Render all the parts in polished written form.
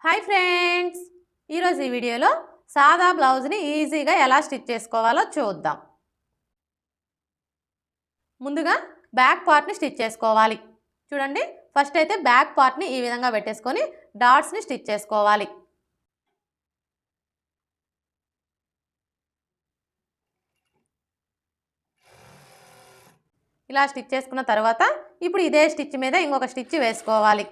Hi friends, ఈరోజు ఈ వీడియోలో సాదా బ్లౌజ్ని ఈజీగా ఎలా స్టిచ్ చేసుకోవాలో చూద్దాం. ముందుగా బ్యాక్ పార్ట్ని స్టిచ్ చేసుకోవాలి. చూడండి, ఫస్ట్ అయితే బ్యాక్ పార్ట్ని ఈ విధంగా పెట్టేసుకొని డాట్స్ని స్టిచ్ చేసుకోవాలి. ఇలా స్టిచ్ చేసుకున్న తర్వాత ఇప్పుడు ఇదే స్టిచ్ మీద ఇంకొక స్టిచ్ వేసుకోవాలి.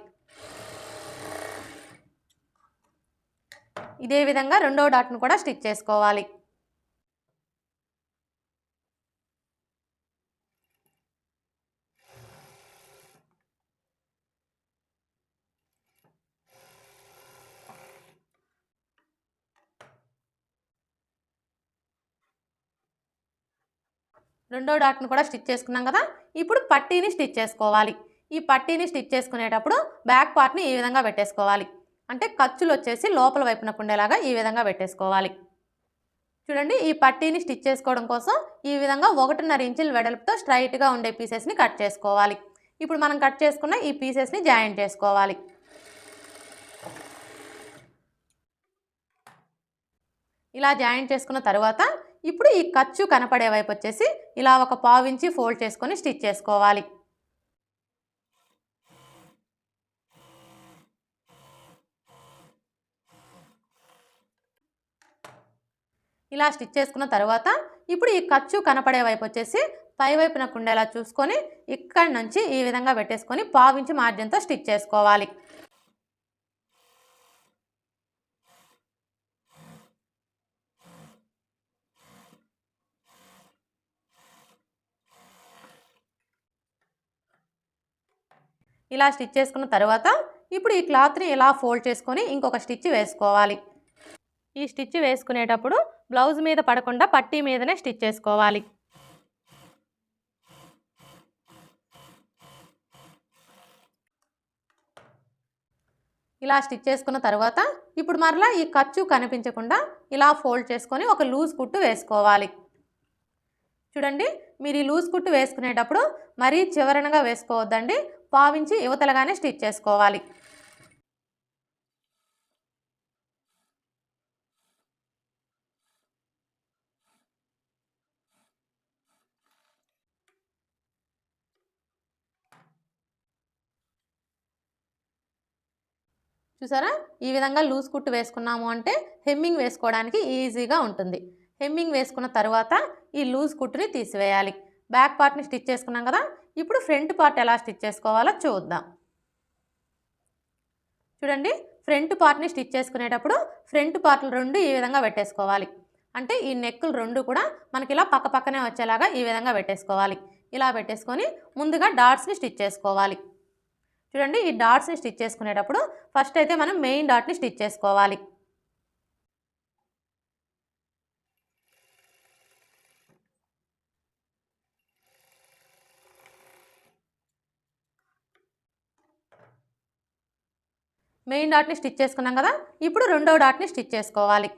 ఇదే విధంగా రెండో డాట్ను కూడా స్టిచ్ చేసుకోవాలి. రెండో డాట్ను కూడా స్టిచ్ చేసుకున్నాం కదా. ఇప్పుడు పట్టీని స్టిచ్ చేసుకోవాలి. ఈ పట్టీని స్టిచ్ చేసుకునేటప్పుడు బ్యాక్ పార్ట్ని ఈ విధంగా పెట్టేసుకోవాలి. అంటే ఖర్చులు వచ్చేసి లోపల వైపున ఉండేలాగా ఈ విధంగా పెట్టేసుకోవాలి. చూడండి, ఈ పట్టీని స్టిచ్ చేసుకోవడం కోసం ఈ విధంగా 1.5 ఇంచుల వెడల్పుతో స్ట్రైట్గా ఉండే పీసెస్ని కట్ చేసుకోవాలి. ఇప్పుడు మనం కట్ చేసుకున్న ఈ పీసెస్ని జాయింట్ చేసుకోవాలి. ఇలా జాయింట్ చేసుకున్న తర్వాత ఇప్పుడు ఈ ఖర్చు కనపడే వైపు వచ్చేసి ఇలా ఒక 1/4 ఇంచి ఫోల్డ్ చేసుకొని స్టిచ్ చేసుకోవాలి. ఇలా స్టిచ్ చేసుకున్న తర్వాత ఇప్పుడు ఈ ఖర్చు కనపడే వైపు వచ్చేసి పై వైపున కుండేలా చూసుకొని ఇక్కడి నుంచి ఈ విధంగా పెట్టేసుకొని 1/4 ఇంచి మార్జిన్తో స్టిచ్ చేసుకోవాలి. ఇలా స్టిచ్ చేసుకున్న తర్వాత ఇప్పుడు ఈ క్లాత్ని ఇలా ఫోల్డ్ చేసుకొని ఇంకొక స్టిచ్ వేసుకోవాలి. ఈ స్టిచ్ వేసుకునేటప్పుడు బ్లౌజ్ మీద పడకుండా పట్టీ మీదనే స్టిచ్ చేసుకోవాలి. ఇలా స్టిచ్ చేసుకున్న తర్వాత ఇప్పుడు మరలా ఈ ఖర్చు కనిపించకుండా ఇలా ఫోల్డ్ చేసుకొని ఒక లూజ్ కుట్టు వేసుకోవాలి. చూడండి, మీరు ఈ లూజ్ కుట్టు వేసుకునేటప్పుడు మరీ చివరనగా వేసుకోవద్దండి. 1/4 ఇంచి యువతలగానే స్టిచ్ చేసుకోవాలి. చూసారా, ఈ విధంగా లూజ్ కుట్టు వేసుకున్నాము అంటే హెమ్మింగ్ వేసుకోవడానికి ఈజీగా ఉంటుంది. హెమ్మింగ్ వేసుకున్న తర్వాత ఈ లూజ్ కుట్టుని తీసివేయాలి. బ్యాక్ పార్ట్ని స్టిచ్ చేసుకున్నాం కదా. ఇప్పుడు ఫ్రంట్ పార్ట్ ఎలా స్టిచ్ చేసుకోవాలో చూద్దాం. చూడండి, ఫ్రంట్ పార్ట్ని స్టిచ్ చేసుకునేటప్పుడు ఫ్రంట్ పార్ట్లు రెండు ఈ విధంగా పెట్టేసుకోవాలి. అంటే ఈ నెక్కులు రెండు కూడా మనకి ఇలా పక్క పక్కనే వచ్చేలాగా ఈ విధంగా పెట్టేసుకోవాలి. ఇలా పెట్టేసుకొని ముందుగా డాట్స్ని స్టిచ్ చేసుకోవాలి. చూడండి, ఈ డాట్స్ని స్టిచ్ చేసుకునేటప్పుడు ఫస్ట్ అయితే మనం మెయిన్ డాట్ని స్టిచ్ చేసుకోవాలి. మెయిన్ డాట్ని స్టిచ్ చేసుకున్నాం కదా. ఇప్పుడు రెండో డాట్ని స్టిచ్ చేసుకోవాలి.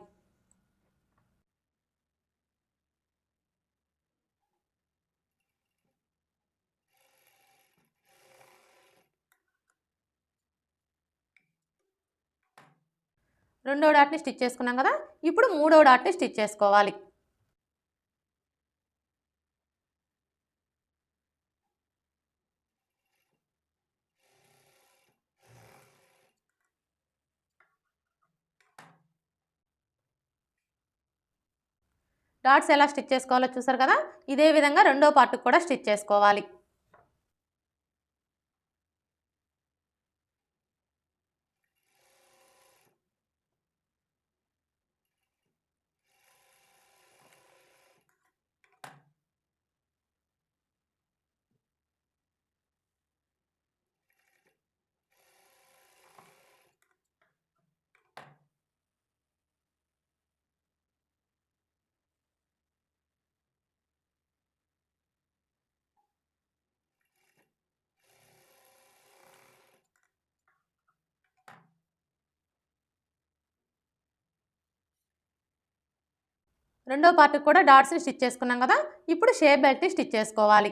రెండో డాట్ని స్టిచ్ చేసుకున్నాం కదా. ఇప్పుడు మూడో డాట్ని స్టిచ్ చేసుకోవాలి. డాట్స్ ఎలా స్టిచ్ చేసుకోవాలో చూసారు కదా. ఇదే విధంగా రెండో పార్ట్కి కూడా స్టిచ్ చేసుకోవాలి. రెండో పార్ట్కి కూడా డాట్స్ని స్టిచ్ చేసుకున్నాం కదా. ఇప్పుడు షేప్ బెల్ట్ని స్టిచ్ చేసుకోవాలి.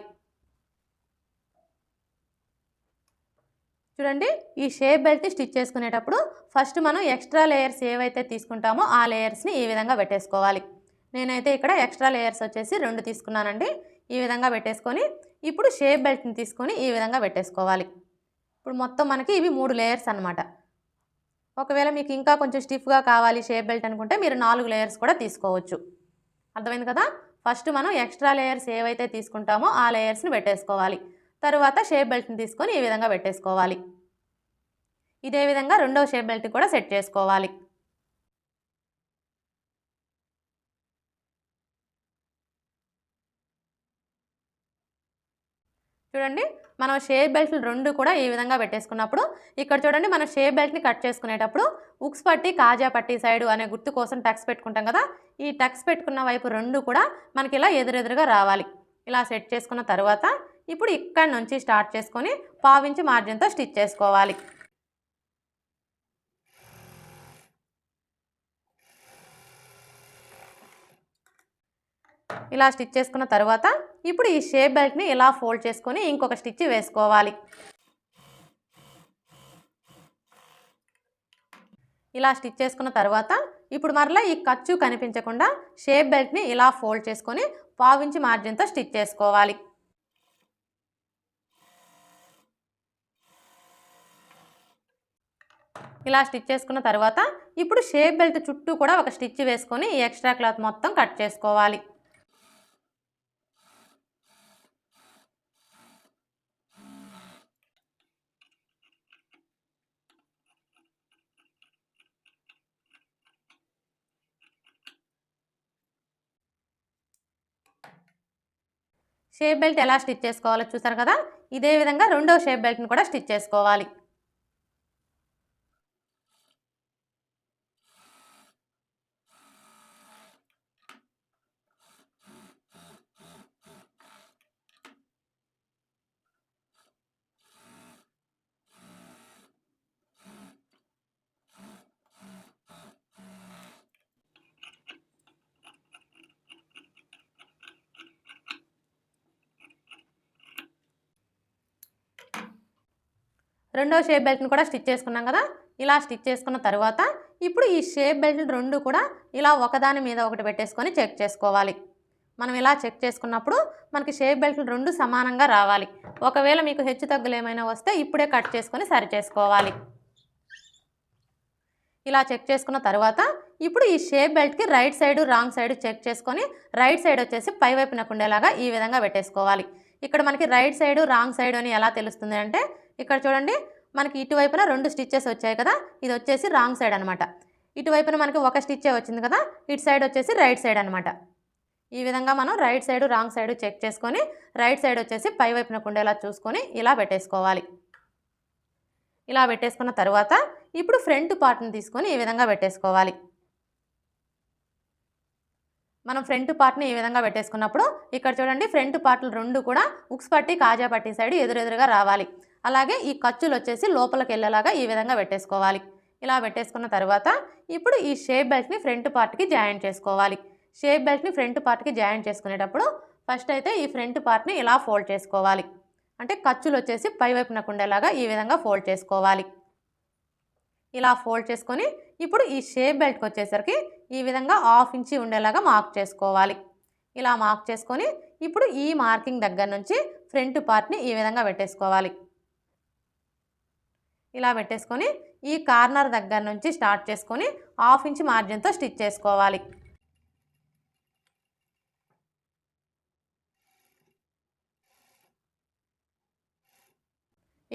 చూడండి, ఈ షేప్ బెల్ట్ని స్టిచ్ చేసుకునేటప్పుడు ఫస్ట్ మనం ఎక్స్ట్రా లేయర్స్ ఏవైతే తీసుకుంటామో ఆ లేయర్స్ని ఈ విధంగా పెట్టేసుకోవాలి. నేనైతే ఇక్కడ ఎక్స్ట్రా లేయర్స్ వచ్చేసి 2 తీసుకున్నానండి. ఈ విధంగా పెట్టేసుకొని ఇప్పుడు షేప్ బెల్ట్ని తీసుకొని ఈ విధంగా పెట్టేసుకోవాలి. ఇప్పుడు మొత్తం మనకి ఇవి 3 లేయర్స్ అనమాట. ఒకవేళ మీకు ఇంకా కొంచెం స్టిఫ్గా కావాలి షేప్ బెల్ట్ అనుకుంటే మీరు 4 లేయర్స్ కూడా తీసుకోవచ్చు. అర్థమైంది కదా? ఫస్ట్ మనం ఎక్స్ట్రా లేయర్స్ ఏవైతే తీసుకుంటామో ఆ లేయర్స్ని పెట్టేసుకోవాలి. తరువాత షేప్ బెల్ట్ని తీసుకొని ఈ విధంగా పెట్టేసుకోవాలి. ఇదే విధంగా రెండవ షేప్ బెల్ట్ కూడా సెట్ చేసుకోవాలి. చూడండి, మనం షేప్ బెల్ట్లు 2 కూడా ఈ విధంగా పెట్టేసుకున్నప్పుడు ఇక్కడ చూడండి, మనం షేప్ బెల్ట్ని కట్ చేసుకునేటప్పుడు ఉక్స్ పట్టి కాజా పట్టి సైడు అనే గుర్తు కోసం టక్స్ పెట్టుకుంటాం కదా. ఈ టక్స్ పెట్టుకున్న వైపు 2 కూడా మనకి ఇలా ఎదురెదురుగా రావాలి. ఇలా సెట్ చేసుకున్న తర్వాత ఇప్పుడు ఇక్కడ నుంచి స్టార్ట్ చేసుకొని పావించి మార్జిన్తో స్టిచ్ చేసుకోవాలి. ఇలా స్టిచ్ చేసుకున్న తర్వాత ఇప్పుడు ఈ షేప్ బెల్ట్ని ఇలా ఫోల్డ్ చేసుకొని ఇంకొక స్టిచ్ వేసుకోవాలి. ఇలా స్టిచ్ చేసుకున్న తర్వాత ఇప్పుడు మరలా ఈ ఖర్చు కనిపించకుండా షేప్ బెల్ట్ని ఇలా ఫోల్డ్ చేసుకొని పావించి మార్జిన్తో స్టిచ్ చేసుకోవాలి. ఇలా స్టిచ్ చేసుకున్న తర్వాత ఇప్పుడు షేప్ బెల్ట్ చుట్టూ కూడా ఒక స్టిచ్ వేసుకొని ఈ ఎక్స్ట్రా క్లాత్ మొత్తం కట్ చేసుకోవాలి. షేప్ బెల్ట్ ఎలా స్టిచ్ చేసుకోవాలో చూసారు కదా. ఇదే విధంగా రెండవ షేప్ బెల్ట్ని కూడా స్టిచ్ చేసుకోవాలి. రెండో షేప్ బెల్ట్ని కూడా స్టిచ్ చేసుకున్నాం కదా. ఇలా స్టిచ్ చేసుకున్న తర్వాత ఇప్పుడు ఈ షేప్ బెల్ట్ 2 కూడా ఇలా ఒకదాని మీద ఒకటి పెట్టేసుకొని చెక్ చేసుకోవాలి. మనం ఇలా చెక్ చేసుకున్నప్పుడు మనకి షేప్ బెల్ట్లు 2 సమానంగా రావాలి. ఒకవేళ మీకు హెచ్చు తగ్గులు ఏమైనా వస్తే ఇప్పుడే కట్ చేసుకొని సరి చేసుకోవాలి. ఇలా చెక్ చేసుకున్న తర్వాత ఇప్పుడు ఈ షేప్ బెల్ట్కి right side wrong side check చేసుకొని రైట్ సైడ్ వచ్చేసి పై వైపునకు ఉండేలాగా ఈ విధంగా పెట్టేసుకోవాలి. ఇక్కడ మనకి రైట్ సైడ్ రాంగ్ సైడ్ అని ఎలా తెలుస్తుంది అంటే ఇక్కడ చూడండి, మనకి ఇటువైపున 2 స్టిచ్చెస్ వచ్చాయి కదా. ఇది వచ్చేసి రాంగ్ సైడ్ అనమాట. ఇటువైపున మనకి ఒక స్టిచ్చే వచ్చింది కదా. ఇటు సైడ్ వచ్చేసి రైట్ సైడ్ అనమాట. ఈ విధంగా మనం right side wrong side check చేసుకొని రైట్ సైడ్ వచ్చేసి పై వైపునకు ఉండేలా చూసుకొని ఇలా పెట్టేసుకోవాలి. ఇలా పెట్టేసుకున్న తర్వాత ఇప్పుడు ఫ్రంట్ పార్ట్ని తీసుకొని ఈ విధంగా పెట్టేసుకోవాలి. మనం ఫ్రంట్ పార్ట్ని ఈ విధంగా పెట్టేసుకున్నప్పుడు ఇక్కడ చూడండి, ఫ్రంట్ పార్ట్లు 2 కూడా ఉక్స్ పట్టి కాజా పట్టి సైడ్ ఎదురెదురుగా రావాలి. అలాగే ఈ ఖర్చులు వచ్చేసి లోపలికి వెళ్ళేలాగా ఈ విధంగా పెట్టేసుకోవాలి. ఇలా పెట్టేసుకున్న తర్వాత ఇప్పుడు ఈ షేప్ బెల్ట్ని ఫ్రంట్ పార్ట్కి జాయింట్ చేసుకోవాలి. షేప్ బెల్ట్ని ఫ్రంట్ పార్ట్కి జాయింట్ చేసుకునేటప్పుడు ఫస్ట్ అయితే ఈ ఫ్రంట్ పార్ట్ని ఇలా ఫోల్డ్ చేసుకోవాలి. అంటే ఖర్చులు వచ్చేసి పై వైపునకు ఉండేలాగా ఈ విధంగా ఫోల్డ్ చేసుకోవాలి. ఇలా ఫోల్డ్ చేసుకొని ఇప్పుడు ఈ షేప్ బెల్ట్కి వచ్చేసరికి ఈ విధంగా 1/2 ఇంచి ఉండేలాగా మార్క్ చేసుకోవాలి. ఇలా మార్క్ చేసుకొని ఇప్పుడు ఈ మార్కింగ్ దగ్గర నుంచి ఫ్రంట్ పార్ట్ని ఈ విధంగా పెట్టేసుకోవాలి. ఇలా పెట్టేసుకొని ఈ కార్నర్ దగ్గర నుంచి స్టార్ట్ చేసుకొని 1/2 ఇంచి మార్జిన్తో స్టిచ్ చేసుకోవాలి.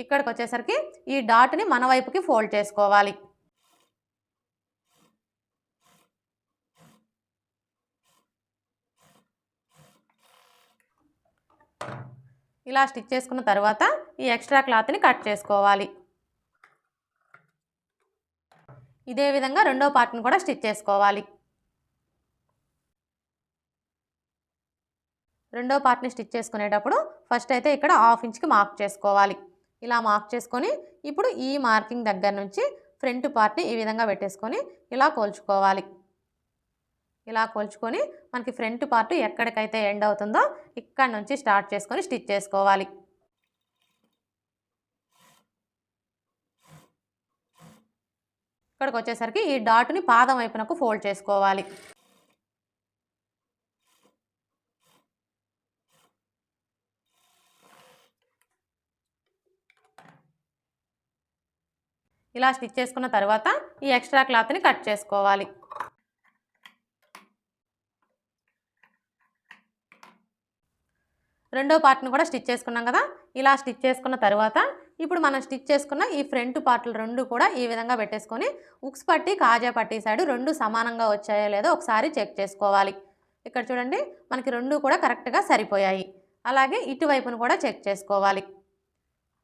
ఇక్కడికి వచ్చేసరికి ఈ డాట్ని మన వైపుకి ఫోల్డ్ చేసుకోవాలి. ఇలా స్టిచ్ చేసుకున్న తర్వాత ఈ ఎక్స్ట్రా క్లాత్ని కట్ చేసుకోవాలి. ఇదే విధంగా రెండో పార్ట్ని కూడా స్టిచ్ చేసుకోవాలి. రెండో పార్ట్ని స్టిచ్ చేసుకునేటప్పుడు ఫస్ట్ అయితే ఇక్కడ 1/2 ఇంచ్కి మార్క్ చేసుకోవాలి. ఇలా మార్క్ చేసుకొని ఇప్పుడు ఈ మార్కింగ్ దగ్గర నుంచి ఫ్రంట్ పార్ట్ని ఈ విధంగా పెట్టేసుకొని ఇలా కోల్చుకోవాలి. ఇలా కోల్చుకొని మనకి ఫ్రంట్ పార్ట్ ఎక్కడికైతే ఎండ్ అవుతుందో ఇక్కడ నుంచి స్టార్ట్ చేసుకొని స్టిచ్ చేసుకోవాలి. ఇక్కడికి వచ్చేసరికి ఈ డాట్ని పాదం వైపునకు ఫోల్డ్ చేసుకోవాలి. ఇలా స్టిచ్ చేసుకున్న తర్వాత ఈ ఎక్స్ట్రా క్లాత్ని కట్ చేసుకోవాలి. రెండో పార్ట్ని కూడా స్టిచ్ చేసుకున్నాం కదా. ఇలా స్టిచ్ చేసుకున్న తర్వాత ఇప్పుడు మనం స్టిచ్ చేసుకున్న ఈ ఫ్రంట్ పార్ట్లు రెండు కూడా ఈ విధంగా పెట్టేసుకొని ఉక్స్ పట్టి కాజా పట్టి సైడ్ రెండు సమానంగా వచ్చాయో లేదో ఒకసారి చెక్ చేసుకోవాలి. ఇక్కడ చూడండి, మనకి రెండు కూడా కరెక్ట్గా సరిపోయాయి. అలాగే ఇటువైపును కూడా చెక్ చేసుకోవాలి.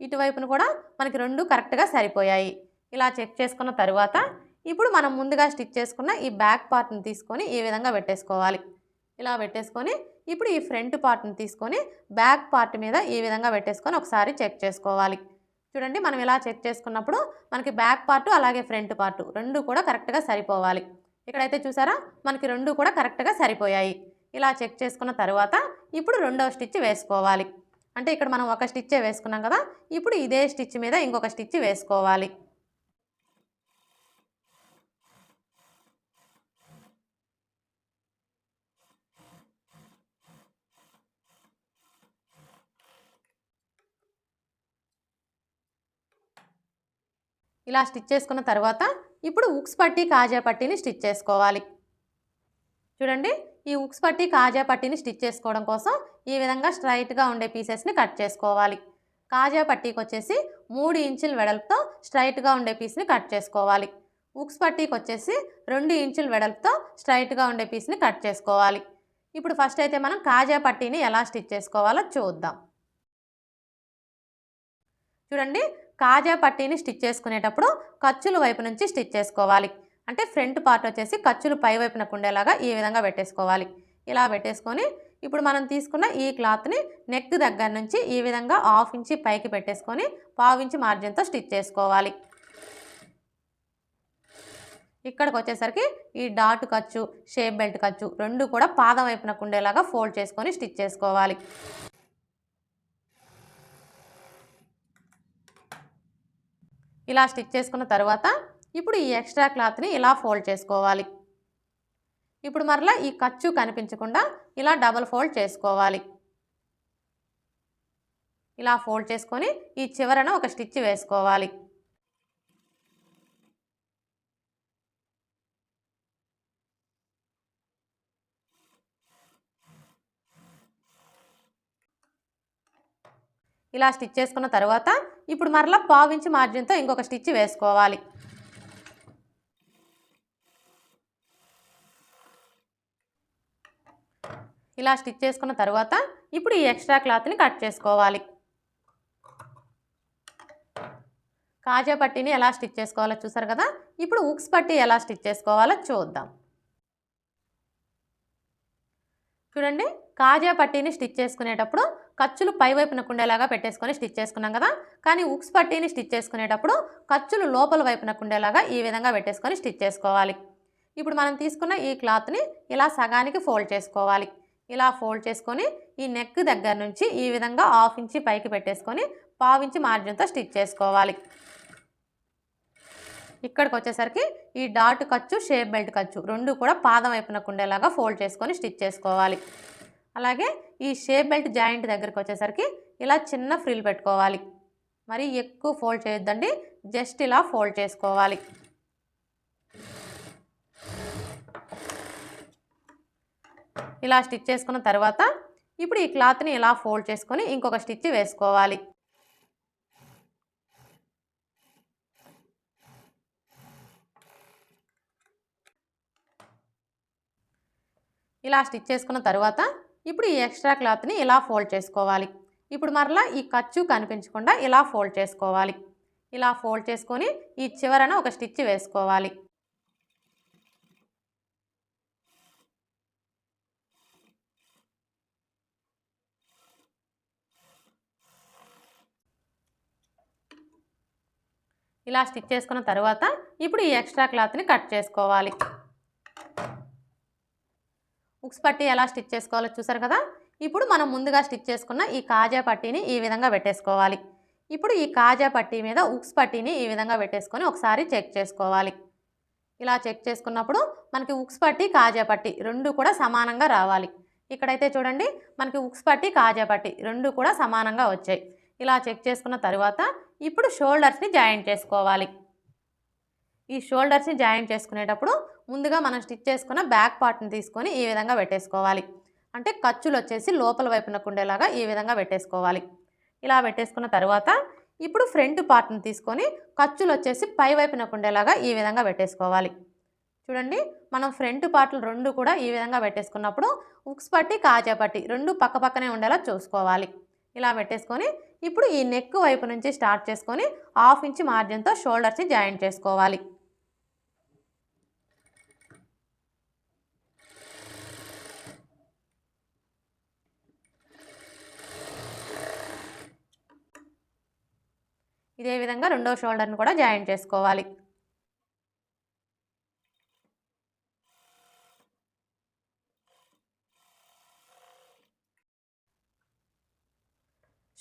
ఇటువైపును కూడా మనకి రెండు కరెక్ట్గా సరిపోయాయి. ఇలా చెక్ చేసుకున్న తర్వాత ఇప్పుడు మనం ముందుగా స్టిచ్ చేసుకున్న ఈ బ్యాక్ పార్ట్ని తీసుకొని ఈ విధంగా పెట్టేసుకోవాలి. ఇలా పెట్టేసుకొని ఇప్పుడు ఈ ఫ్రంట్ పార్ట్ని తీసుకొని బ్యాక్ పార్ట్ మీద ఈ విధంగా పెట్టేసుకొని ఒకసారి చెక్ చేసుకోవాలి. చూడండి, మనం ఇలా చెక్ చేసుకున్నప్పుడు మనకి బ్యాక్ పార్ట్ అలాగే ఫ్రంట్ పార్ట్ రెండు కూడా కరెక్ట్గా సరిపోవాలి. ఇక్కడైతే చూసారా, మనకి రెండు కూడా కరెక్ట్గా సరిపోయాయి. ఇలా చెక్ చేసుకున్న తర్వాత ఇప్పుడు రెండవ స్టిచ్ వేసుకోవాలి. అంటే ఇక్కడ మనం ఒక స్టిచ్చే వేసుకున్నాం కదా, ఇప్పుడు ఇదే స్టిచ్ మీద ఇంకొక స్టిచ్ వేసుకోవాలి. ఇలా స్టిచ్ చేసుకున్న తర్వాత ఇప్పుడు ఉక్స్ పట్టి కాజా పట్టీని స్టిచ్ చేసుకోవాలి. చూడండి, ఈ ఉక్స్ పట్టి కాజా పట్టీని స్టిచ్ చేసుకోవడం కోసం ఈ విధంగా స్ట్రైట్గా ఉండే పీసెస్ని కట్ చేసుకోవాలి. కాజా పట్టీకి వచ్చేసి 3 ఇంచుల వెడల్పుతో స్ట్రైట్గా ఉండే పీస్ని కట్ చేసుకోవాలి. ఉక్స్ పట్టీకి వచ్చేసి 2 ఇంచుల వెడల్పుతో స్ట్రైట్గా ఉండే పీస్ని కట్ చేసుకోవాలి. ఇప్పుడు ఫస్ట్ అయితే మనం కాజా పట్టీని ఎలా స్టిచ్ చేసుకోవాలో చూద్దాం. చూడండి, కాజా పట్టీని స్టిచ్ చేసుకునేటప్పుడు ఖర్చుల వైపు నుంచి స్టిచ్ చేసుకోవాలి. అంటే ఫ్రంట్ పార్ట్ వచ్చేసి ఖర్చులు పై వైపునకు ఉండేలాగా ఈ విధంగా పెట్టేసుకోవాలి. ఇలా పెట్టేసుకొని ఇప్పుడు మనం తీసుకున్న ఈ క్లాత్ని నెక్ దగ్గర నుంచి ఈ విధంగా 1/2 ఇంచి పైకి పెట్టేసుకొని 1/2 ఇంచి మార్జిన్తో స్టిచ్ చేసుకోవాలి. ఇక్కడికి వచ్చేసరికి ఈ డాట్ ఖర్చు, షేప్ బెల్ట్ ఖర్చు రెండు కూడా పాదం వైపునకు ఉండేలాగా ఫోల్డ్ చేసుకొని స్టిచ్ చేసుకోవాలి. ఇలా స్టిచ్ చేసుకున్న తర్వాత ఇప్పుడు ఈ ఎక్స్ట్రా క్లాత్ని ఇలా ఫోల్డ్ చేసుకోవాలి. ఇప్పుడు మరలా ఈ ఖర్చు కనిపించకుండా ఇలా డబుల్ ఫోల్డ్ చేసుకోవాలి. ఇలా ఫోల్డ్ చేసుకొని ఈ చివరన ఒక స్టిచ్ వేసుకోవాలి. ఇలా స్టిచ్ చేసుకున్న తర్వాత ఇప్పుడు మరలా 1/2 ఇంచి మార్జిన్తో ఇంకొక స్టిచ్ వేసుకోవాలి. ఇలా స్టిచ్ చేసుకున్న తర్వాత ఇప్పుడు ఈ ఎక్స్ట్రా క్లాత్ని కట్ చేసుకోవాలి. కాజా పట్టీని ఎలా స్టిచ్ చేసుకోవాలో చూసారు కదా. ఇప్పుడు ఉక్స్ పట్టీ ఎలా స్టిచ్ చేసుకోవాలో చూద్దాం. చూడండి, కాజా పట్టీని స్టిచ్ చేసుకునేటప్పుడు ఖర్చులు పై వైపునకు ఉండేలాగా పెట్టేసుకొని స్టిచ్ చేసుకున్నాం కదా. కానీ ఉక్స్ పట్టీని స్టిచ్ చేసుకునేటప్పుడు ఖర్చులు లోపల వైపునకు ఉండేలాగా ఈ విధంగా పెట్టేసుకొని స్టిచ్ చేసుకోవాలి. ఇప్పుడు మనం తీసుకున్న ఈ క్లాత్ని ఇలా సగానికి ఫోల్డ్ చేసుకోవాలి. ఇలా ఫోల్డ్ చేసుకొని ఈ నెక్ దగ్గర నుంచి ఈ విధంగా 1/2 ఇంచి పైకి పెట్టేసుకొని 1/2 ఇంచి మార్జిన్తో స్టిచ్ చేసుకోవాలి. ఇక్కడికి వచ్చేసరికి ఈ డాట్ ఖర్చు, షేప్ బెల్ట్ ఖర్చు రెండు కూడా పాదం వైపునకు ఉండేలాగా ఫోల్డ్ చేసుకొని స్టిచ్ చేసుకోవాలి. అలాగే ఈ షేప్ బెల్ట్ జాయింట్ దగ్గరికి వచ్చేసరికి ఇలా చిన్న ఫ్రిల్ పెట్టుకోవాలి. మరి ఎక్కువ ఫోల్డ్ చేయొద్దండి, జస్ట్ ఇలా ఫోల్డ్ చేసుకోవాలి. ఇలా స్టిచ్ చేసుకున్న తర్వాత ఇప్పుడు ఈ క్లాత్ని ఇలా ఫోల్డ్ చేసుకొని ఇంకొక స్టిచ్ వేసుకోవాలి. ఇలా స్టిచ్ చేసుకున్న తర్వాత ఇప్పుడు ఈ ఎక్స్ట్రా క్లాత్ని ఇలా ఫోల్డ్ చేసుకోవాలి. ఇప్పుడు మరలా ఈ ఖర్చు కనిపించకుండా ఇలా ఫోల్డ్ చేసుకోవాలి. ఇలా ఫోల్డ్ చేసుకొని ఈ చివరన ఒక స్టిచ్ వేసుకోవాలి. ఇలా స్టిచ్ చేసుకున్న తర్వాత ఇప్పుడు ఈ ఎక్స్ట్రా క్లాత్ని కట్ చేసుకోవాలి. ఉక్స్ పట్టీ ఎలా స్టిచ్ చేసుకోవాలో చూసారు కదా. ఇప్పుడు మనం ముందుగా స్టిచ్ చేసుకున్న ఈ కాజా పట్టీని ఈ విధంగా పెట్టేసుకోవాలి. ఇప్పుడు ఈ కాజా పట్టీ మీద ఉక్స్ పట్టీని ఈ విధంగా పెట్టేసుకొని ఒకసారి చెక్ చేసుకోవాలి. ఇలా చెక్ చేసుకున్నప్పుడు మనకి ఉక్స్ పట్టి కాజా పట్టి రెండు కూడా సమానంగా రావాలి. ఇక్కడైతే చూడండి మనకి ఉక్స్ పట్టి కాజా పట్టి రెండు కూడా సమానంగా వచ్చాయి. ఇలా చెక్ చేసుకున్న తర్వాత ఇప్పుడు షోల్డర్స్ని జాయింట్ చేసుకోవాలి. ఈ షోల్డర్స్ని జాయింట్ చేసుకునేటప్పుడు ముందుగా మనం స్టిచ్ చేసుకున్న బ్యాక్ పార్ట్ని తీసుకొని ఈ విధంగా పెట్టేసుకోవాలి. అంటే ఖర్చులు వచ్చేసి లోపల వైపునకు ఉండేలాగా ఈ విధంగా పెట్టేసుకోవాలి. ఇలా పెట్టేసుకున్న తర్వాత ఇప్పుడు ఫ్రంట్ పార్ట్ని తీసుకొని ఖర్చులు వచ్చేసి పై వైపునకు ఉండేలాగా ఈ విధంగా పెట్టేసుకోవాలి. చూడండి మనం ఫ్రంట్ పార్ట్లు రెండు కూడా ఈ విధంగా పెట్టేసుకున్నప్పుడు ఉక్స్ పట్టి కాజా పట్టి రెండు పక్క పక్కనే ఉండేలా చూసుకోవాలి. ఇలా పెట్టేసుకొని ఇప్పుడు ఈ నెక్ వైపు నుంచి స్టార్ట్ చేసుకొని 1/2 ఇంచ్ మార్జిన్తో షోల్డర్స్ని జాయింట్ చేసుకోవాలి. ఇదే విధంగా రెండో షోల్డర్ని కూడా జాయింట్ చేసుకోవాలి.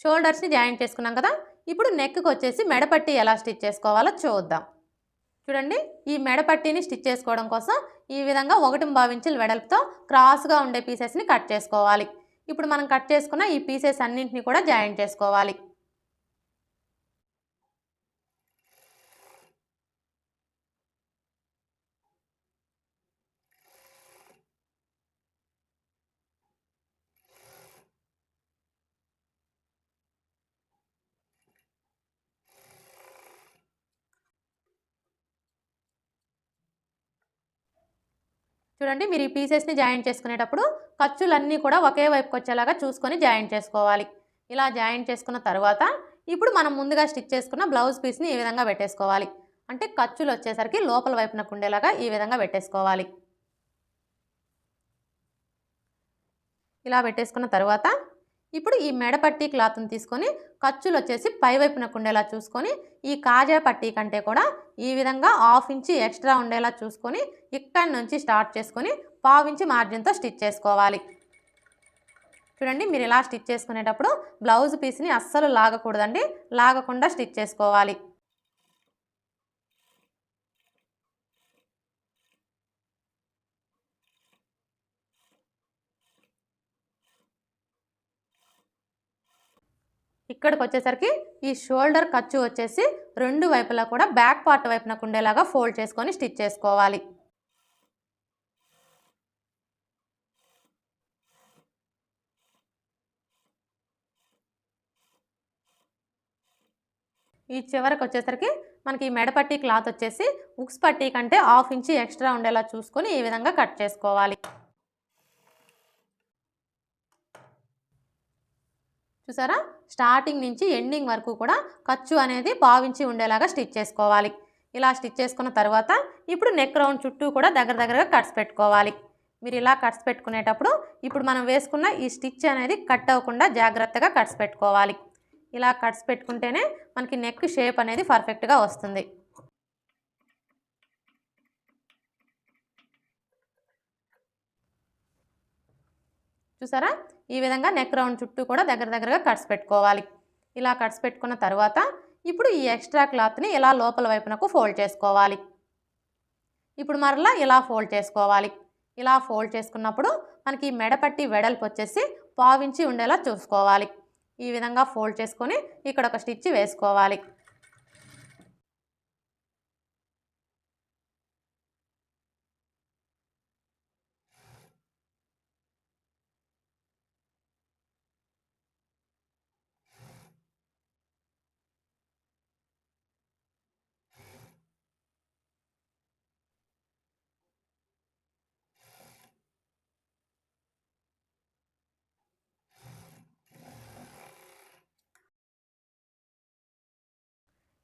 షోల్డర్స్ని జాయింట్ చేసుకున్నాం కదా, ఇప్పుడు నెక్కి వచ్చేసి మెడపట్టి ఎలా స్టిచ్ చేసుకోవాలో చూద్దాం. చూడండి ఈ మెడపట్టిని స్టిచ్ చేసుకోవడం కోసం ఈ విధంగా 1.25 ఇంచుల వెడల్పుతో క్రాస్గా ఉండే పీసెస్ని కట్ చేసుకోవాలి. ఇప్పుడు మనం కట్ చేసుకున్న ఈ పీసెస్ అన్నింటినీ కూడా జాయింట్ చేసుకోవాలి. చూడండి మీరు ఈ పీసెస్ని జాయింట్ చేసుకునేటప్పుడు ఖర్చులన్నీ కూడా ఒకే వైపుకి వచ్చేలాగా చూసుకొని జాయింట్ చేసుకోవాలి. ఇలా జాయింట్ చేసుకున్న తర్వాత ఇప్పుడు మనం ముందుగా స్టిచ్ చేసుకున్న బ్లౌజ్ పీస్ని ఈ విధంగా పెట్టేసుకోవాలి. అంటే ఖర్చులు వచ్చేసరికి లోపల వైపునకు ఉండేలాగా ఈ విధంగా పెట్టేసుకోవాలి. ఇలా పెట్టేసుకున్న తర్వాత ఇప్పుడు ఈ మెడపట్టి క్లాత్ని తీసుకొని ఖర్చులు వచ్చేసి పై వైపునకు ఉండేలా చూసుకొని ఈ కాజా పట్టీ కంటే కూడా ఈ విధంగా 1/2 ఇంచ్ ఎక్స్ట్రా ఉండేలా చూసుకొని ఇక్కడి నుంచి స్టార్ట్ చేసుకొని 1/4 ఇంచ్ మార్జిన్తో స్టిచ్ చేసుకోవాలి. చూడండి మీరు ఇలా స్టిచ్ చేసుకునేటప్పుడు బ్లౌజ్ పీస్ని అస్సలు లాగకూడదండి, లాగకుండా స్టిచ్ చేసుకోవాలి. ఇక్కడికి వచ్చేసరికి ఈ షోల్డర్ ఖర్చు వచ్చేసి రెండు వైపులా కూడా బ్యాక్ పార్ట్ వైపునకు ఉండేలాగా ఫోల్డ్ చేసుకొని స్టిచ్ చేసుకోవాలి. ఈ చివరికి వచ్చేసరికి మనకి ఈ మెడపట్టి క్లాత్ వచ్చేసి ఉక్స్ పట్టీ కంటే 1/2 ఇంచ్ ఎక్స్ట్రా ఉండేలా చూసుకొని ఈ విధంగా కట్ చేసుకోవాలి. చూసారా స్టార్టింగ్ నుంచి ఎండింగ్ వరకు కూడా ఖర్చు అనేది 1/4 ఇంచ్ ఉండేలాగా స్టిచ్ చేసుకోవాలి. ఇలా స్టిచ్ చేసుకున్న తర్వాత ఇప్పుడు నెక్ రౌండ్ చుట్టూ కూడా దగ్గరగా కట్స్ పెట్టుకోవాలి. మీరు ఇలా కట్స్ పెట్టుకునేటప్పుడు ఇప్పుడు మనం వేసుకున్న ఈ స్టిచ్ అనేది కట్ అవ్వకుండా జాగ్రత్తగా కట్స్ పెట్టుకోవాలి. ఇలా కట్స్ పెట్టుకుంటేనే మనకి నెక్ షేప్ అనేది పర్ఫెక్ట్గా వస్తుంది. చూసారా ఈ విధంగా నెక్ రౌండ్ చుట్టూ కూడా దగ్గరగా కట్స్ పెట్టుకోవాలి. ఇలా కట్స్ పెట్టుకున్న తర్వాత ఇప్పుడు ఈ ఎక్స్ట్రా క్లాత్ని ఇలా లోపల వైపునకు ఫోల్డ్ చేసుకోవాలి. ఇప్పుడు మరలా ఇలా ఫోల్డ్ చేసుకోవాలి. ఇలా ఫోల్డ్ చేసుకున్నప్పుడు మనకి మెడపట్టి వెడల్పు వచ్చేసి 1/4 ఇంచ్ ఉండేలా చూసుకోవాలి. ఈ విధంగా ఫోల్డ్ చేసుకొని ఇక్కడ ఒక స్టిచ్ వేసుకోవాలి.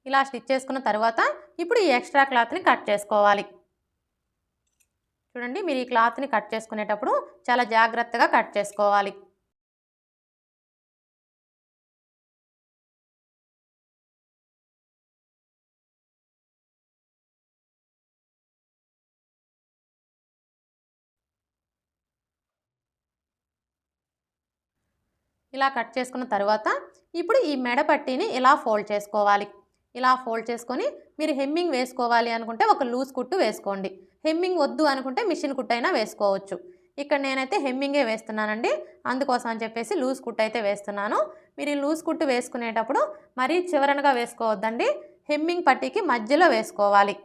ఇలా స్టిచ్ చేసుకున్న తర్వాత ఇప్పుడు ఈ ఎక్స్ట్రా క్లాత్ని కట్ చేసుకోవాలి. చూడండి మీరు ఈ క్లాత్ని కట్ చేసుకునేటప్పుడు చాలా జాగ్రత్తగా కట్ చేసుకోవాలి. ఇలా కట్ చేసుకున్న తర్వాత ఇప్పుడు ఈ మెడ పట్టీని ఇలా ఫోల్డ్ చేసుకోవాలి. ఇలా ఫోల్డ్ చేసుకొని మీరు హెమ్మింగ్ వేసుకోవాలి అనుకుంటే ఒక లూజ్ కుట్టు వేసుకోండి. హెమ్మింగ్ వద్దు అనుకుంటే మిషన్ కుట్టు అయినా వేసుకోవచ్చు. ఇక్కడ నేనైతే హెమ్మింగే వేస్తున్నానండి. అందుకోసం అని చెప్పేసి లూజ్ కుట్టు అయితే వేస్తున్నాను. మీరు ఈ లూజ్ కుట్టు వేసుకునేటప్పుడు మరీ చివరనగా వేసుకోవద్దండి. హెమ్మింగ్ పట్టీకి మధ్యలో వేసుకోవాలి.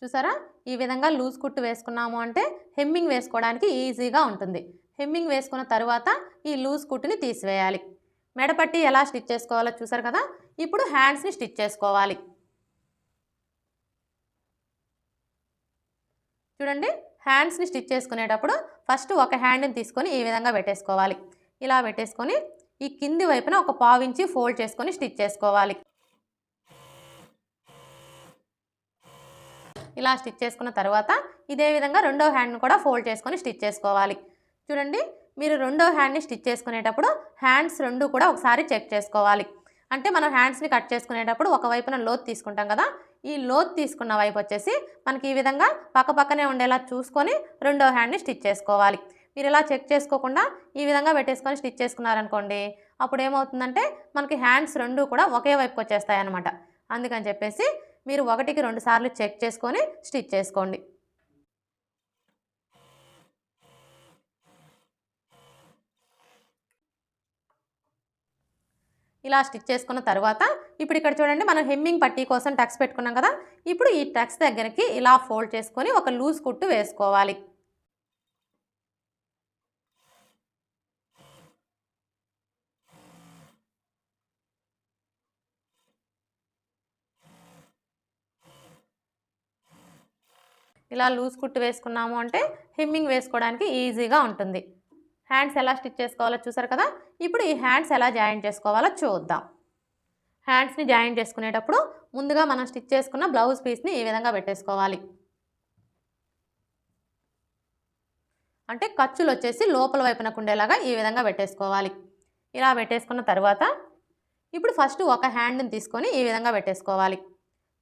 చూసారా? ఈ విధంగా లూజ్ కుట్టు వేసుకున్నాము అంటే హెమ్మింగ్ వేసుకోవడానికి ఈజీగా ఉంటుంది. హెమ్మింగ్ వేసుకున్న తరువాత ఈ లూజ్ కుట్టుని తీసివేయాలి. మెడపట్టి ఎలా స్టిచ్ చేసుకోవాలో చూసారు కదా? ఇప్పుడు హ్యాండ్స్ని స్టిచ్ చేసుకోవాలి. చూడండి, హ్యాండ్స్ని స్టిచ్ చేసుకునేటప్పుడు ఫస్ట్ ఒక హ్యాండ్ని తీసుకొని ఈ విధంగా పెట్టేసుకోవాలి. ఇలా పెట్టేసుకొని ఈ కింది వైపున ఒక పావించి ఫోల్డ్ చేసుకొని స్టిచ్ చేసుకోవాలి. ఇలా స్టిచ్ చేసుకున్న తర్వాత ఇదే విధంగా రెండో హ్యాండ్ని కూడా ఫోల్డ్ చేసుకొని స్టిచ్ చేసుకోవాలి. చూడండి, మీరు రెండో హ్యాండ్ని స్టిచ్ చేసుకునేటప్పుడు హ్యాండ్స్ రెండు కూడా ఒకసారి చెక్ చేసుకోవాలి. అంటే మనం హ్యాండ్స్ని కట్ చేసుకునేటప్పుడు ఒకవైపున లోతు తీసుకుంటాం కదా, ఈ లోతు తీసుకున్న వైపు వచ్చేసి మనకి ఈ విధంగా పక్కపక్కనే ఉండేలా చూసుకొని రెండో హ్యాండ్ని స్టిచ్ చేసుకోవాలి. మీరు ఇలా చెక్ చేసుకోకుండా ఈ విధంగా పెట్టేసుకొని స్టిచ్ చేసుకున్నారనుకోండి, అప్పుడు ఏమవుతుందంటే మనకి హ్యాండ్స్ రెండు కూడా ఒకే వైపుకి వచ్చేస్తాయి అన్నమాట. అందుకని చెప్పేసి మీరు 1కి 2 సార్లు చెక్ చేసుకొని స్టిచ్ చేసుకోండి. ఇలా స్టిచ్ చేసుకున్న తర్వాత ఇప్పుడు ఇక్కడ చూడండి, మనం హెమ్మింగ్ పట్టీ కోసం టక్స్ పెట్టుకున్నాం కదా, ఇప్పుడు ఈ టక్స్ దగ్గరికి ఇలా ఫోల్డ్ చేసుకొని ఒక లూజ్ కుట్టు వేసుకోవాలి. ఇలా లూజ్ కుట్టు వేసుకున్నాము అంటే హెమ్మింగ్ వేసుకోవడానికి ఈజీగా ఉంటుంది. హ్యాండ్స్ ఎలా స్టిచ్ చేసుకోవాలో చూసారు కదా, ఇప్పుడు ఈ హ్యాండ్స్ ఎలా జాయిన్ చేసుకోవాలో చూద్దాం. హ్యాండ్స్ని జాయిన్ చేసుకునేటప్పుడు ముందుగా మనం స్టిచ్ చేసుకున్న బ్లౌజ్ పీస్ని ఈ విధంగా పెట్టేసుకోవాలి. అంటే ఖర్చులు వచ్చేసి లోపల వైపునకు ఉండేలాగా ఈ విధంగా పెట్టేసుకోవాలి. ఇలా పెట్టేసుకున్న తర్వాత ఇప్పుడు ఫస్ట్ ఒక హ్యాండ్ని తీసుకొని ఈ విధంగా పెట్టేసుకోవాలి.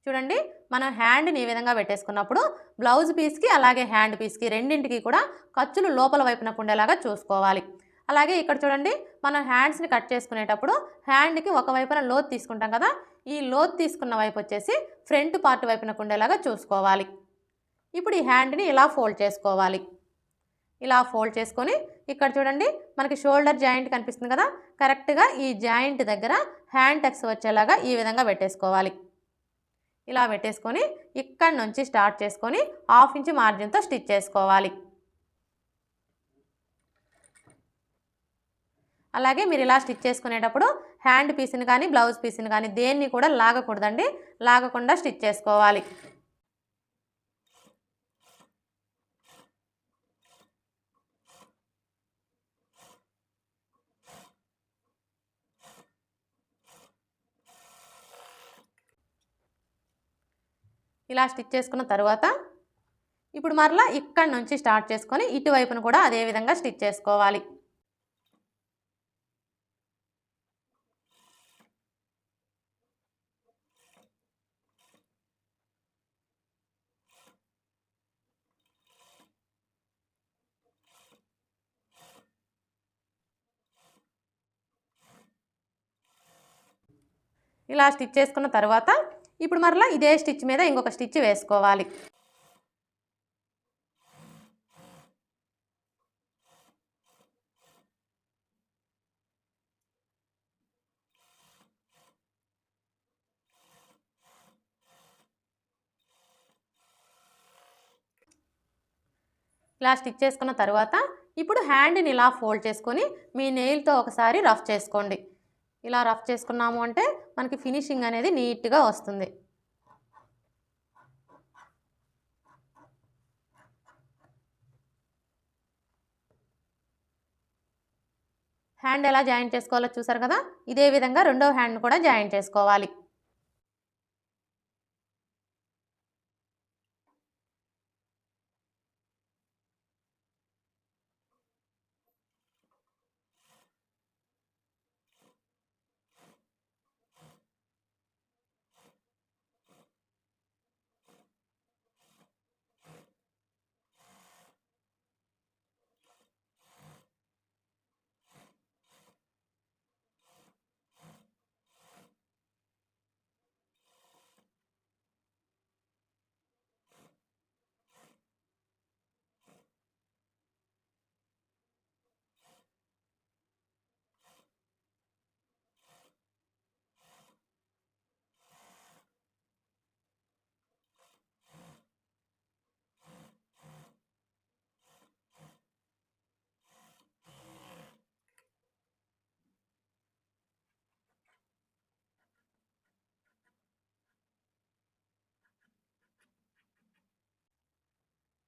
చూడండి, మనం హ్యాండ్ని ఈ విధంగా పెట్టేసుకున్నప్పుడు బ్లౌజ్ పీస్కి అలాగే హ్యాండ్ పీస్కి రెండింటికి కూడా ఖర్చులు లోపల వైపునకు ఉండేలాగా చూసుకోవాలి. అలాగే ఇక్కడ చూడండి, మనం హ్యాండ్స్ని కట్ చేసుకునేటప్పుడు హ్యాండ్కి ఒకవైపున లోతు తీసుకుంటాం కదా, ఈ లోతు తీసుకున్న వైపు వచ్చేసి ఫ్రంట్ పార్ట్ వైపునకు ఉండేలాగా చూసుకోవాలి. ఇప్పుడు ఈ హ్యాండ్ని ఇలా ఫోల్డ్ చేసుకోవాలి. ఇలా ఫోల్డ్ చేసుకొని ఇక్కడ చూడండి, మనకి షోల్డర్ జాయింట్ కనిపిస్తుంది కదా, కరెక్ట్గా ఈ జాయింట్ దగ్గర హ్యాండ్ టక్స్ వచ్చేలాగా ఈ విధంగా పెట్టేసుకోవాలి. ఇలా పెట్టేసుకొని ఇక్కడి నుంచి స్టార్ట్ చేసుకొని 1/2 ఇంచ్ మార్జిన్తో స్టిచ్ చేసుకోవాలి. అలాగే మీరు ఇలా స్టిచ్ చేసుకునేటప్పుడు హ్యాండ్ పీస్ని కానీ బ్లౌజ్ పీస్ని కానీ దేన్ని కూడా లాగకూడదండి, లాగకుండా స్టిచ్ చేసుకోవాలి. ఇలా స్టిచ్ చేసుకున్న తర్వాత ఇప్పుడు మరలా ఇక్కడి నుంచి స్టార్ట్ చేసుకొని ఇటువైపును కూడా అదే విధంగా స్టిచ్ చేసుకోవాలి. ఇలా స్టిచ్ చేసుకున్న తర్వాత ఇప్పుడు మరలా ఇదే స్టిచ్ మీద ఇంకొక స్టిచ్ వేసుకోవాలి. ఇలా స్టిచ్ చేసుకున్న తర్వాత ఇప్పుడు హ్యాండ్ని ఇలా ఫోల్డ్ చేసుకొని మీ నెయిల్తో ఒకసారి రఫ్ చేసుకోండి. ఇలా రఫ్ చేసుకున్నాము అంటే మనకి ఫినిషింగ్ అనేది నీట్గా వస్తుంది. హ్యాండ్ ఎలా జాయిన్ చేసుకోవాలో చూసారు కదా, ఇదే విధంగా రెండో హ్యాండ్ కూడా జాయిన్ చేసుకోవాలి.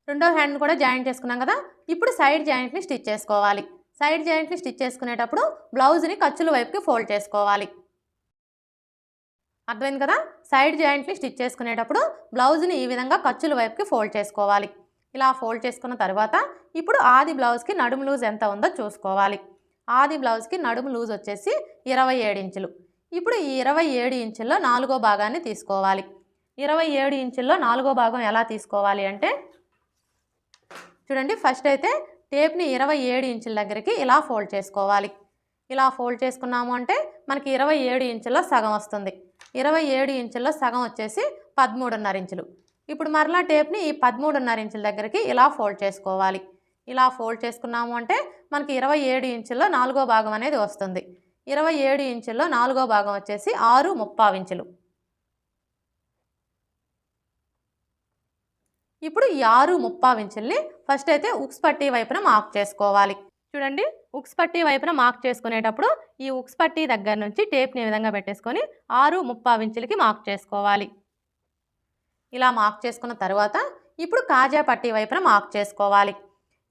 రెండో హ్యాండ్ కూడా జాయింట్ చేసుకున్నాం కదా. ఇప్పుడు సైడ్ జాయింట్ని స్టిచ్ చేసుకోవాలి. సైడ్ జాయింట్ని స్టిచ్ చేసుకునేటప్పుడు బ్లౌజ్ని ఖర్చుల వైపుకి ఫోల్డ్ చేసుకోవాలి. అర్థమైంది కదా. సైడ్ జాయింట్ని స్టిచ్ చేసుకునేటప్పుడు బ్లౌజ్ని ఈ విధంగా ఖర్చుల వైపుకి ఫోల్డ్ చేసుకోవాలి. ఇలా ఫోల్డ్ చేసుకున్న తర్వాత ఇప్పుడు ఆది బ్లౌజ్కి నడుము లూజ్ ఎంత ఉందో చూసుకోవాలి. ఆది బ్లౌజ్కి నడుము లూజ్ వచ్చేసి 27 ఇంచులు. ఇప్పుడు ఈ 27 ఇంచుల్లో 4వ భాగాన్ని తీసుకోవాలి. 27 ఇంచుల్లో 4వ భాగం ఎలా తీసుకోవాలి అంటే చూడండి, ఫస్ట్ అయితే టేప్ని 27 ఇంచుల దగ్గరికి ఇలా ఫోల్డ్ చేసుకోవాలి. ఇలా ఫోల్డ్ చేసుకున్నాము అంటే మనకి 27 ఇంచుల్లో సగం వస్తుంది. 27 ఇంచుల్లో సగం వచ్చేసి 13.5 ఇంచులు. ఇప్పుడు మరలా టేప్ని ఈ 13.5 ఇంచుల దగ్గరికి ఇలా ఫోల్డ్ చేసుకోవాలి. ఇలా ఫోల్డ్ చేసుకున్నాము అంటే మనకి 27 ఇంచుల్లో 4వ భాగం అనేది వస్తుంది. 27 ఇంచుల్లో 4వ భాగం వచ్చేసి 6.75 ఇంచులు. ఇప్పుడు ఈ 6.75 ఇంచుల్ని ఫస్ట్ అయితే ఉక్స్ పట్టీ వైపున మార్క్ చేసుకోవాలి. చూడండి, ఉక్స్ పట్టీ వైపున మార్క్ చేసుకునేటప్పుడు ఈ ఉక్స్ పట్టీ దగ్గర నుంచి టేప్ని ఈ విధంగా పెట్టేసుకొని 6.75 ఇంచులకి మార్క్ చేసుకోవాలి. ఇలా మార్క్ చేసుకున్న తర్వాత ఇప్పుడు కాజా పట్టీ వైపున మార్క్ చేసుకోవాలి.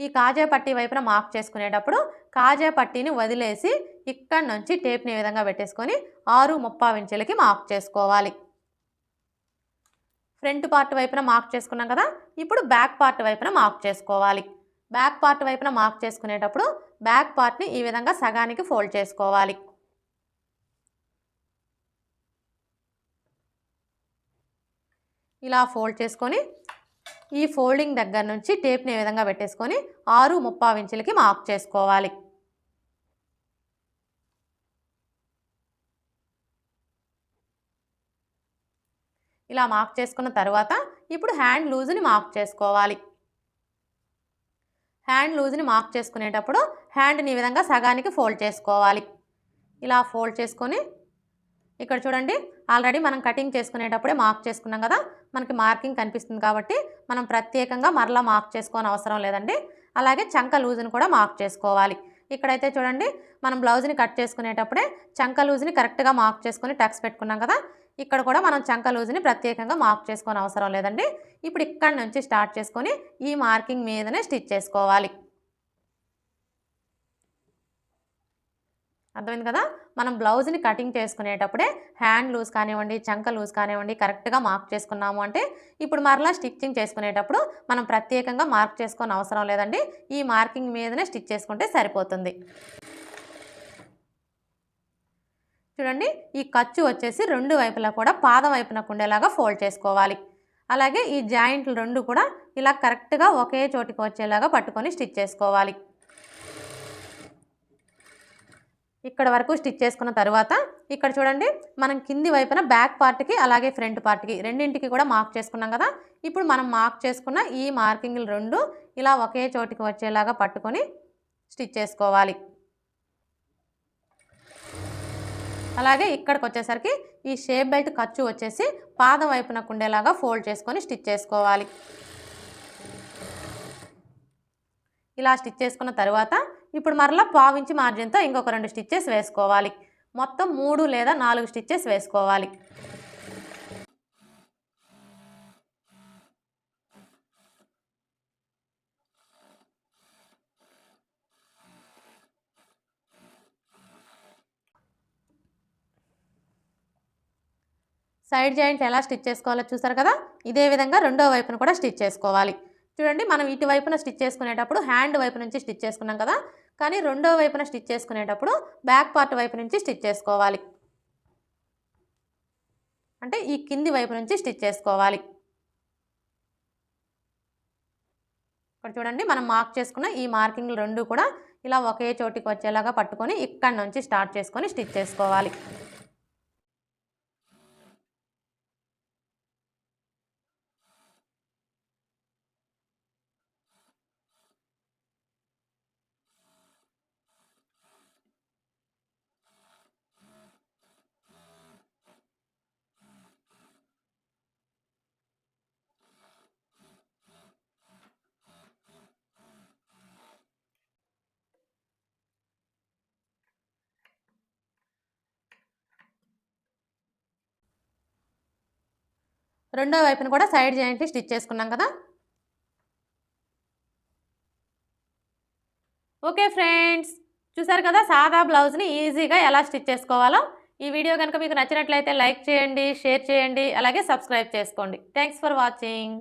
ఈ కాజా పట్టీ వైపున మార్క్ చేసుకునేటప్పుడు కాజా పట్టీని వదిలేసి ఇక్కడి నుంచి టేప్ని ఈ విధంగా పెట్టేసుకొని 6.75 ఇంచులకి మార్క్ చేసుకోవాలి. ఫ్రంట్ పార్ట్ వైపున మార్క్ చేసుకున్నాం కదా. ఇప్పుడు బ్యాక్ పార్ట్ వైపున మార్క్ చేసుకోవాలి. బ్యాక్ పార్ట్ వైపున మార్క్ చేసుకునేటప్పుడు బ్యాక్ పార్ట్ని ఈ విధంగా సగానికి ఫోల్డ్ చేసుకోవాలి. ఇలా ఫోల్డ్ చేసుకొని ఈ ఫోల్డింగ్ దగ్గర నుంచి టేప్ని ఈ విధంగా పెట్టేసుకొని 6.75 ఇంచులకి మార్క్ చేసుకోవాలి. ఇలా మార్క్ చేసుకున్న తర్వాత ఇప్పుడు హ్యాండ్ లూజ్ని మార్క్ చేసుకోవాలి. హ్యాండ్ లూజ్ని మార్క్ చేసుకునేటప్పుడు హ్యాండ్ని ఈ విధంగా సగానికి ఫోల్డ్ చేసుకోవాలి. ఇలా ఫోల్డ్ చేసుకొని ఇక్కడ చూడండి, ఆల్రెడీ మనం కటింగ్ చేసుకునేటప్పుడే మార్క్ చేసుకున్నాం కదా. మనకి మార్కింగ్ కనిపిస్తుంది కాబట్టి మనం ప్రత్యేకంగా మరలా మార్క్ చేసుకోని అవసరం లేదండి. అలాగే చంక లూజ్ని కూడా మార్క్ చేసుకోవాలి. ఇక్కడైతే చూడండి, మనం బ్లౌజ్ని కట్ చేసుకునేటప్పుడే చంక లూజ్ని కరెక్ట్గా మార్క్ చేసుకొని టక్స్ పెట్టుకున్నాం కదా. ఇక్కడ కూడా మనం చంక లూజ్ని ప్రత్యేకంగా మార్క్ చేసుకోని అవసరం లేదండి. ఇప్పుడు ఇక్కడ నుంచి స్టార్ట్ చేసుకొని ఈ మార్కింగ్ మీదనే స్టిచ్ చేసుకోవాలి. అర్థమైంది కదా. మనం బ్లౌజ్ని కటింగ్ చేసుకునేటప్పుడే హ్యాండ్ లూజ్ కానివ్వండి, చంక లూజ్ కానివ్వండి కరెక్ట్గా మార్క్ చేసుకున్నాము అంటే ఇప్పుడు మరలా స్టిచ్చింగ్ చేసుకునేటప్పుడు మనం ప్రత్యేకంగా మార్క్ చేసుకోని అవసరం లేదండి. ఈ మార్కింగ్ మీదనే స్టిచ్ చేసుకుంటే సరిపోతుంది. చూడండి, ఈ ఖర్చు వచ్చేసి రెండు వైపులా కూడా పాదం వైపునకు ఉండేలాగా ఫోల్డ్ చేసుకోవాలి. అలాగే ఈ జాయింట్లు రెండు కూడా ఇలా కరెక్ట్గా ఒకే చోటికి వచ్చేలాగా పట్టుకొని స్టిచ్ చేసుకోవాలి. ఇక్కడ వరకు స్టిచ్ చేసుకున్న తర్వాత ఇక్కడ చూడండి, మనం కింది వైపున బ్యాక్ పార్ట్కి అలాగే ఫ్రంట్ పార్ట్కి రెండింటికి కూడా మార్క్ చేసుకున్నాం కదా. ఇప్పుడు మనం మార్క్ చేసుకున్న ఈ మార్కింగ్లు రెండు ఇలా ఒకే చోటికి వచ్చేలాగా పట్టుకొని స్టిచ్ చేసుకోవాలి. అలాగే ఇక్కడికి వచ్చేసరికి ఈ షేప్ బెల్ట్ ఖర్చు వచ్చేసి పాదం వైపునకు ఉండేలాగా ఫోల్డ్ చేసుకొని స్టిచ్ చేసుకోవాలి. ఇలా స్టిచ్ చేసుకున్న తర్వాత ఇప్పుడు మరలా పావించి మార్జిన్తో ఇంకొక 2 స్టిచ్చెస్ వేసుకోవాలి. మొత్తం 3 లేదా 4 స్టిచ్చెస్ వేసుకోవాలి. సైడ్ జాయింట్ ఎలా స్టిచ్ చేసుకోవాలో చూసారు కదా. ఇదే విధంగా రెండో వైపున కూడా స్టిచ్ చేసుకోవాలి. చూడండి, మనం ఇటు వైపున స్టిచ్ చేసుకునేటప్పుడు హ్యాండ్ వైపు నుంచి స్టిచ్ చేసుకున్నాం కదా. కానీ రెండో వైపున స్టిచ్ చేసుకునేటప్పుడు బ్యాక్ పార్ట్ వైపు నుంచి స్టిచ్ చేసుకోవాలి. అంటే ఈ కింది వైపు నుంచి స్టిచ్ చేసుకోవాలి. ఇక్కడ చూడండి, మనం మార్క్ చేసుకున్న ఈ మార్కింగ్లు రెండు కూడా ఇలా ఒకే చోటికి వచ్చేలాగా పట్టుకొని ఇక్కడ నుంచి స్టార్ట్ చేసుకొని స్టిచ్ చేసుకోవాలి. రెండో వైపున కూడా సైడ్ జాయింట్ని స్టిచ్ చేసుకున్నాం కదా. ఓకే ఫ్రెండ్స్, చూసారు కదా సాదా బ్లౌజ్ని ఈజీగా ఎలా స్టిచ్ చేసుకోవాలో. ఈ వీడియో కనుక మీకు నచ్చినట్లయితే లైక్ చేయండి, షేర్ చేయండి, అలాగే సబ్స్క్రైబ్ చేసుకోండి. Thanks for watching.